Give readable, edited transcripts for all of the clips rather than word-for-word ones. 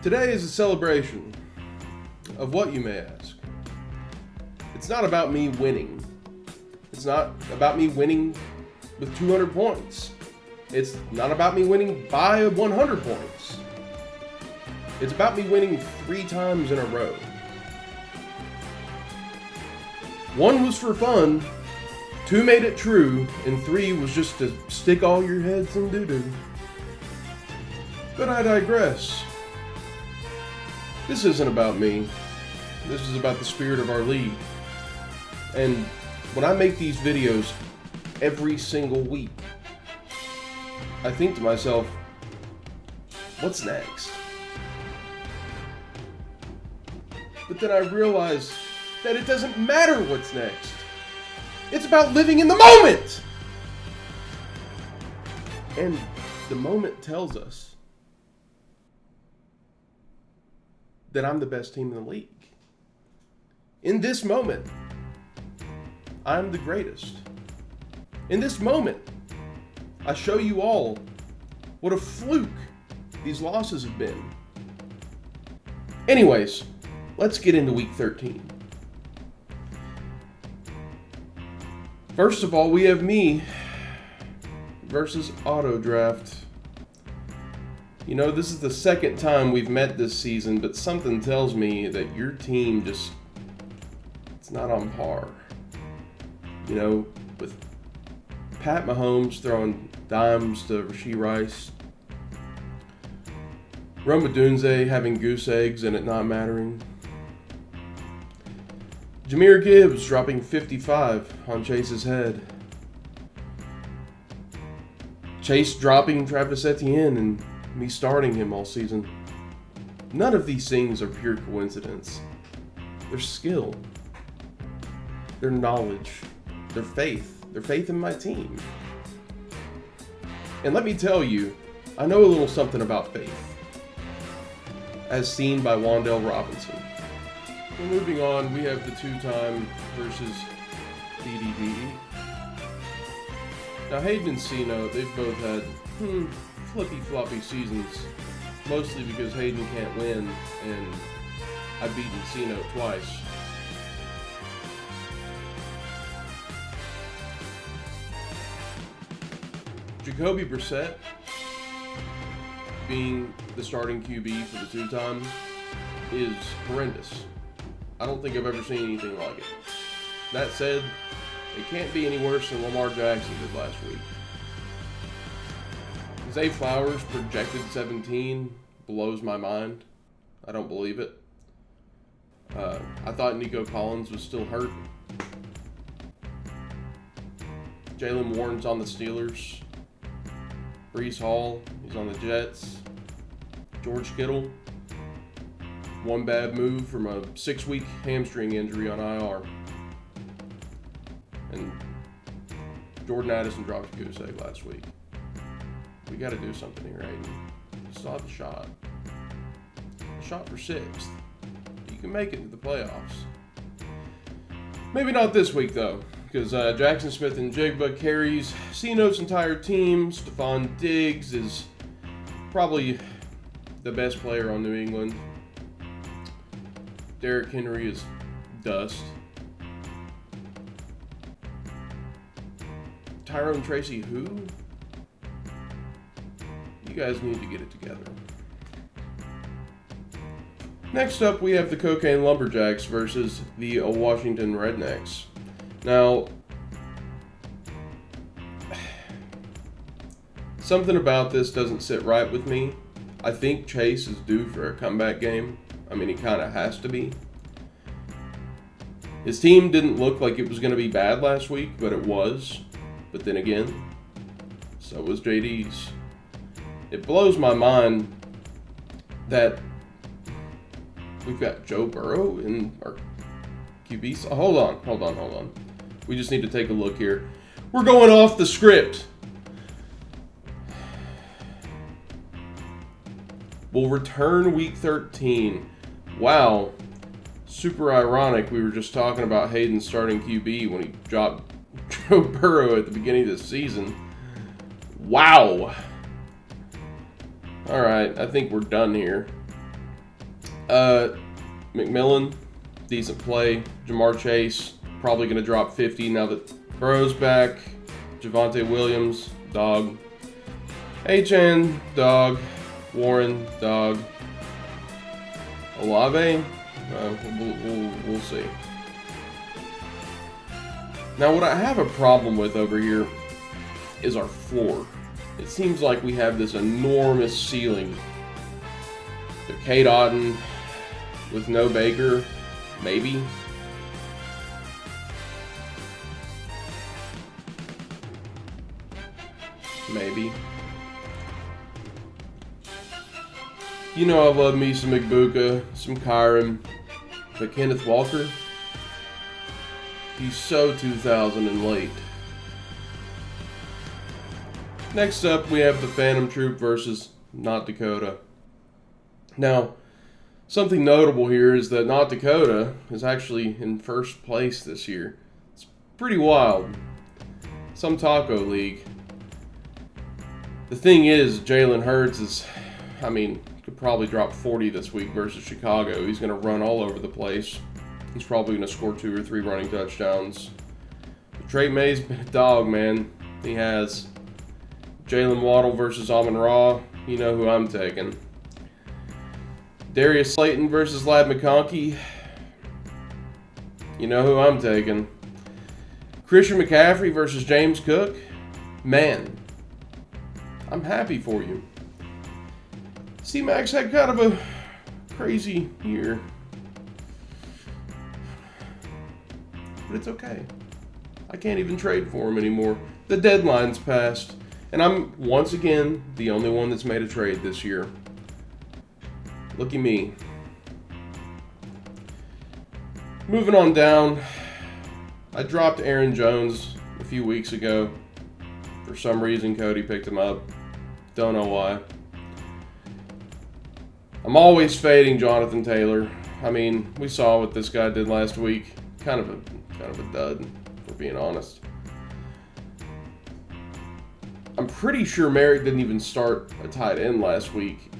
Today is a celebration of what, you may ask. It's not about me winning. It's not about me winning with 200 points. It's not about me winning by 100 points. It's about me winning 3 times in a row. One was for fun, 2 made it true, and 3 was just to stick all your heads in doo-doo. But I digress. This isn't about me. This is about the spirit of our league. And when I make these videos every single week, I think to myself, what's next? But then I realize that it doesn't matter what's next. It's about living in the moment! And the moment tells us that I'm the best team in the league. In this moment, I'm the greatest. In this moment, I show you all what a fluke these losses have been. Anyways, let's get into week 13. First of all, we have me versus Auto Draft. You know, this is the second time we've met this season, but something tells me that your team it's not on par. You know, with Pat Mahomes throwing dimes to Rashee Rice, Rome Odunze having goose eggs and it not mattering, Jahmyr Gibbs dropping 55 on Chase's head, Chase dropping Travis Etienne and me starting him all season. None of these things are pure coincidence. They're skill. They're knowledge. They're faith. They're faith in my team. And let me tell you, I know a little something about faith, as seen by Wan'Dale Robinson. Well, moving on, we have the 2-time versus DDD. Now, Hayden and Cino, they've both had flippy-floppy seasons, mostly because Hayden can't win, and I've beaten Cino twice. Jacoby Brissett being the starting QB for the 2-time is horrendous. I don't think I've ever seen anything like it. That said, it can't be any worse than Lamar Jackson did last week. Zay Flowers projected 17 blows my mind. I don't believe it. I thought Nico Collins was still hurt. Jalen Warren's on the Steelers. Breece Hall, he's on the Jets. George Kittle, one bad move from a 6-week hamstring injury on IR. And Jordan Addison dropped a goose egg last week. We got to do something here, Aiden. You still have the shot. The shot for 6th. You can make it to the playoffs. Maybe not this week, though, because Jackson Smith and Jigba carries Cino's entire team. Stephon Diggs is probably the best player on New England. Derrick Henry is dust. Tyrone Tracy, who? You guys need to get it together. Next up, we have the Cocaine Lumberjacks versus the Washington Rednecks. Now, something about this doesn't sit right with me. I think Chase is due for a comeback game. I mean, he kind of has to be. His team didn't look like it was going to be bad last week, but it was. But then again, so was JD's. It blows my mind that we've got Joe Burrow in our QB. Hold on. We just need to take a look here. We're going off the script. We'll return week 13. Wow. Super ironic. We were just talking about Hayden starting QB when he dropped Joe Burrow at the beginning of the season. Wow. All right, I think we're done here. McMillan, decent play. Jahmyr Chase, probably going to drop 50 now that Burrow's back. Javonte Williams, dog. Achan, dog. Warren, dog. Olave, we'll see. Now, what I have a problem with over here is our floor. It seems like we have this enormous ceiling. The Kate Otten with no Baker, maybe. Maybe. You know I love me some Igbuka, some Kyron, but Kenneth Walker, he's so 2000 and late. Next up, we have the Phantom Troop versus Not Dakota. Now, something notable here is that Not Dakota is actually in first place this year. It's pretty wild. Some taco league. The thing is, Jalen Hurts is, could probably drop 40 this week versus Chicago. He's going to run all over the place. He's probably going to score 2 or 3 running touchdowns. But Trey May's been a dog, man. He has. Jalen Waddle versus Amon-Ra. You know who I'm taking. Darius Slayton versus Ladd McConkey. You know who I'm taking. Christian McCaffrey versus James Cook. Man, I'm happy for you. C-Max had kind of a crazy year. But it's okay. I can't even trade for him anymore. The deadline's passed. And I'm, once again, the only one that's made a trade this year. Look at me. Moving on down. I dropped Aaron Jones a few weeks ago. For some reason, Cody picked him up. Don't know why. I'm always fading Jonathan Taylor. We saw what this guy did last week. Kind of a dud, for being honest. I'm pretty sure Merrick didn't even start a tight end last week,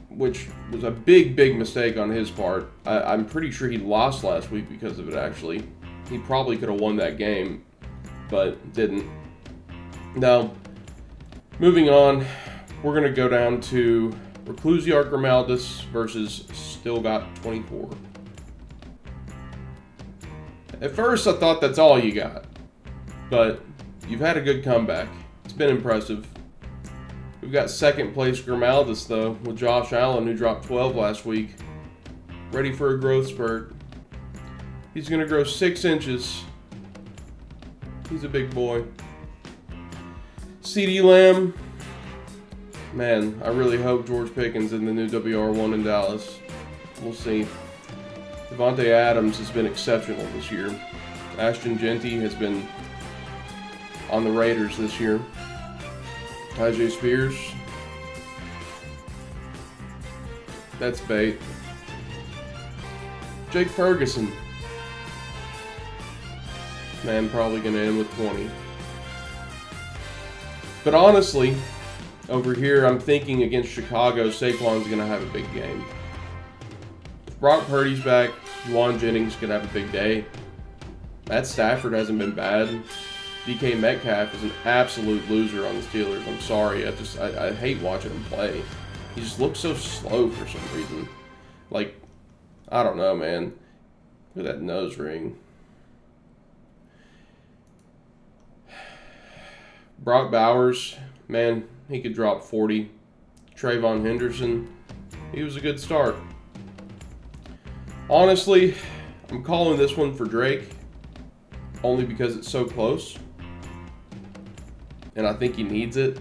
which was a big mistake on his part. I'm pretty sure he lost last week because of it, actually. He probably could have won that game, but didn't. Now, moving on, we're going to go down to Reclusiar Grimaldis versus Still Got 24. At first, I thought that's all you got, but you've had a good comeback. It's been impressive. We've got second place Grimaldis, though, with Josh Allen, who dropped 12 last week. Ready for a growth spurt. He's going to grow 6 inches. He's a big boy. CeeDee Lamb. Man, I really hope George Pickens in the new WR1 in Dallas. We'll see. Devontae Adams has been exceptional this year. Ashton Genty has been on the Raiders this year. Tajay Spears. That's bait. Jake Ferguson. Man, probably going to end with 20. But honestly, over here, I'm thinking against Chicago, Saquon's going to have a big game. If Brock Purdy's back, Juwan Jennings could have a big day. Matt Stafford hasn't been bad. DK Metcalf is an absolute loser on the Steelers. I'm sorry. I hate watching him play. He just looks so slow for some reason. I don't know, man. Look at that nose ring. Brock Bowers, man, he could drop 40. Trayvon Henderson, he was a good start. Honestly, I'm calling this one for Drake only because it's so close. And I think he needs it.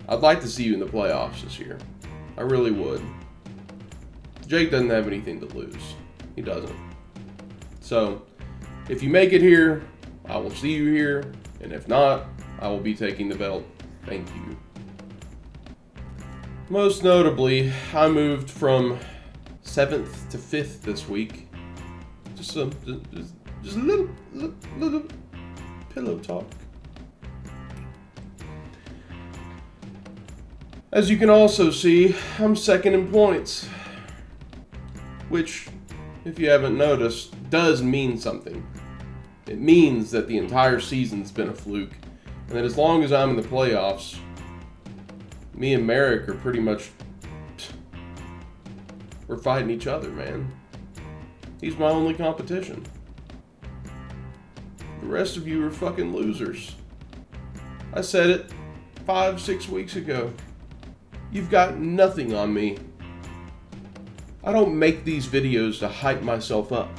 I'd like to see you in the playoffs this year. I really would. Jake doesn't have anything to lose. He doesn't. So, if you make it here, I will see you here. And if not, I will be taking the belt. Thank you. Most notably, I moved from 7th to 5th this week. Just a little pillow talk. As you can also see, I'm second in points. Which, if you haven't noticed, does mean something. It means that the entire season's been a fluke. And that as long as I'm in the playoffs, me and Merrick are pretty much... we're fighting each other, man. He's my only competition. The rest of you are fucking losers. I said it 5-6 weeks ago. You've got nothing on me. I don't make these videos to hype myself up.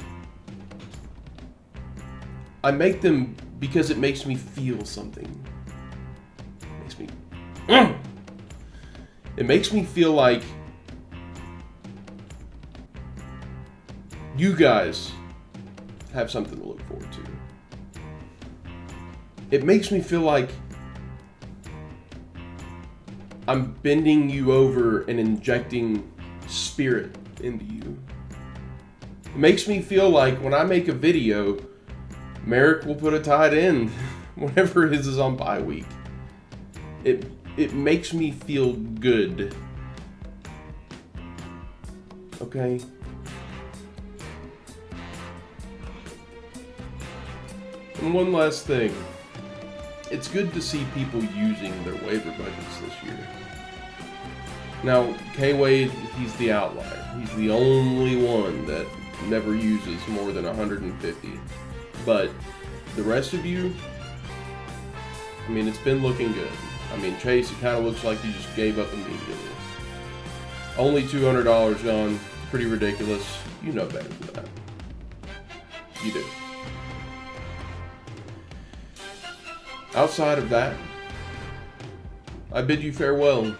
I make them because it makes me feel something. It makes me feel like you guys have something to look forward to. It makes me feel like I'm bending you over and injecting spirit into you. It makes me feel like when I make a video, Merrick will put a tight end whenever his is on bye week. It makes me feel good. Okay? And one last thing. It's good to see people using their waiver budgets this year. Now, K-Wade, he's the outlier. He's the only one that never uses more than 150. But the rest of you, I mean, it's been looking good. I mean, Chase, it kind of looks like you just gave up immediately. Only $200, John. Pretty ridiculous. You know better than that. You do. Outside of that, I bid you farewell.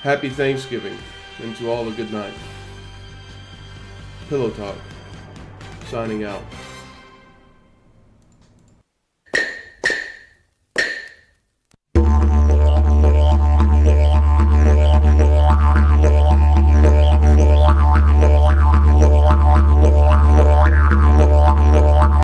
Happy Thanksgiving, and to all a good night. Pillow Talk, signing out.